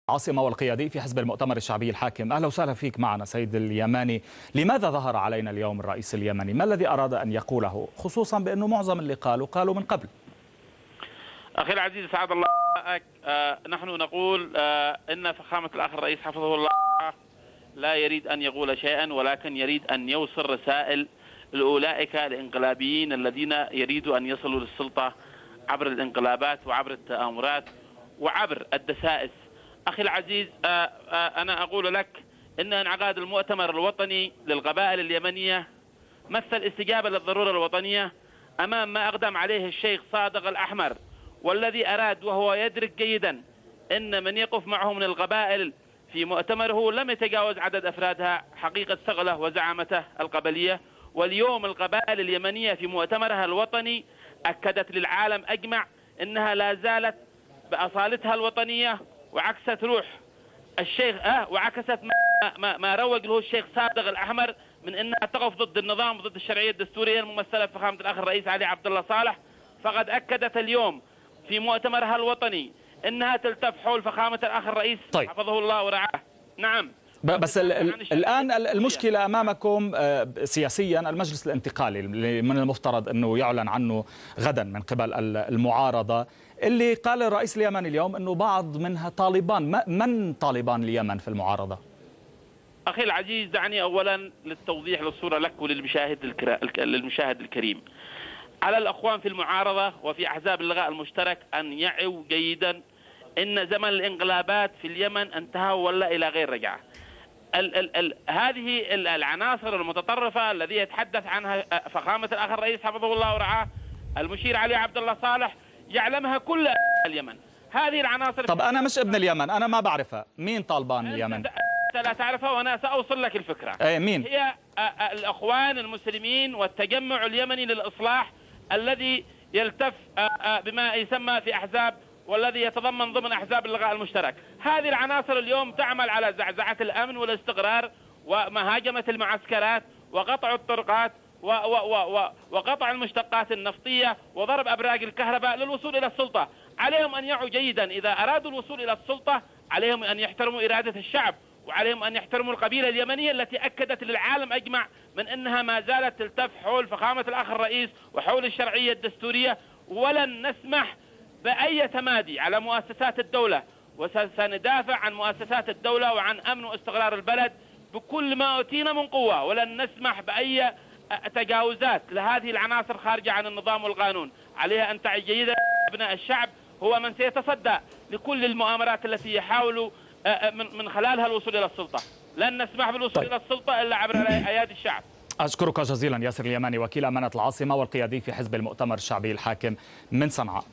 عاصمة والقيادي في حزب المؤتمر الشعبي الحاكم. أهلا وسهلا فيك معنا سيد اليماني. لماذا ظهر علينا اليوم الرئيس اليمني؟ ما الذي أراد أن يقوله، خصوصا بأنه معظم اللي قالوا من قبل؟ أخي العزيز سعد الله، نحن نقول إن فخامة الأخ الرئيس حفظه الله لا يريد أن يقول شيئا، ولكن يريد أن يوصل رسائل لأولئك الإنقلابيين الذين يريدوا أن يصلوا للسلطة عبر الانقلابات وعبر التآمرات وعبر الدسائس. أخي العزيز، أنا أقول لك إن انعقاد المؤتمر الوطني للقبائل اليمنية مثل استجابة للضرورة الوطنية أمام ما أقدم عليه الشيخ صادق الأحمر، والذي أراد وهو يدرك جيدا أن من يقف معه من القبائل في مؤتمره لم يتجاوز عدد أفرادها حقيقة ثغله وزعامته القبلية. واليوم القبائل اليمنية في مؤتمرها الوطني أكدت للعالم أجمع أنها لا زالت بأصالتها الوطنية، وعكست روح الشيخ وعكست ما روج له الشيخ صادق الأحمر من أنها تقف ضد النظام وضد الشرعية الدستورية الممثلة في فخامة الأخ الرئيس علي عبد الله صالح. فقد أكدت اليوم في مؤتمرها الوطني أنها تلتف حول فخامة الأخ الرئيس حفظه الله ورعاه. نعم، بس الآن المشكلة أمامكم سياسيا المجلس الانتقالي اللي من المفترض أنه يعلن عنه غدا من قبل المعارضة، اللي قال الرئيس اليمني اليوم أنه بعض منها طالبان. من طالبان اليمن في المعارضة؟ أخي العزيز، دعني أولا للتوضيح للصورة لك وللمشاهد الكريم. على الأخوان في المعارضة وفي أحزاب اللقاء المشترك أن يعوا جيدا إن زمن الانقلابات في اليمن انتهى ولا إلى غير رجعة. هذه العناصر المتطرفة الذي يتحدث عنها فخامة الأخ الرئيس حفظه الله ورعاه المشير علي عبد الله صالح يعلمها كل اليمن. هذه العناصر. طب أنا مش ابن اليمن، أنا ما بعرفها. مين طالبان اليمن؟ لا تعرفها وأنا سأوصل لك الفكرة. مين؟ هي الأخوان المسلمين والتجمع اليمني للإصلاح الذي يلتف بما يسمى في أحزاب والذي يتضمن ضمن أحزاب اللقاء المشترك. هذه العناصر اليوم تعمل على زعزعة الأمن والاستقرار ومهاجمة المعسكرات وقطع الطرقات وقطع المشتقات النفطية وضرب أبراج الكهرباء للوصول إلى السلطة. عليهم أن يعوا جيدا إذا أرادوا الوصول إلى السلطة، عليهم أن يحترموا إرادة الشعب، وعليهم أن يحترموا القبيلة اليمنية التي أكدت للعالم أجمع من أنها ما زالت تلتف حول فخامة الأخ الرئيس وحول الشرعية الدستورية، ولن نسمح بأي تمادي على مؤسسات الدولة، وسندافع عن مؤسسات الدولة وعن أمن واستقرار البلد بكل ما أوتينا من قوة، ولن نسمح بأي تجاوزات لهذه العناصر خارجة عن النظام والقانون. عليها أن تعي جيدا أبناء الشعب هو من سيتصدى لكل المؤامرات التي يحاولوا من خلالها الوصول إلى السلطة. لن نسمح بالوصول إلى السلطة إلا عبر أيادي الشعب. أشكرك جزيلا ياسر اليماني، وكيل أمانة العاصمة والقيادي في حزب المؤتمر الشعبي الحاكم من صنعاء.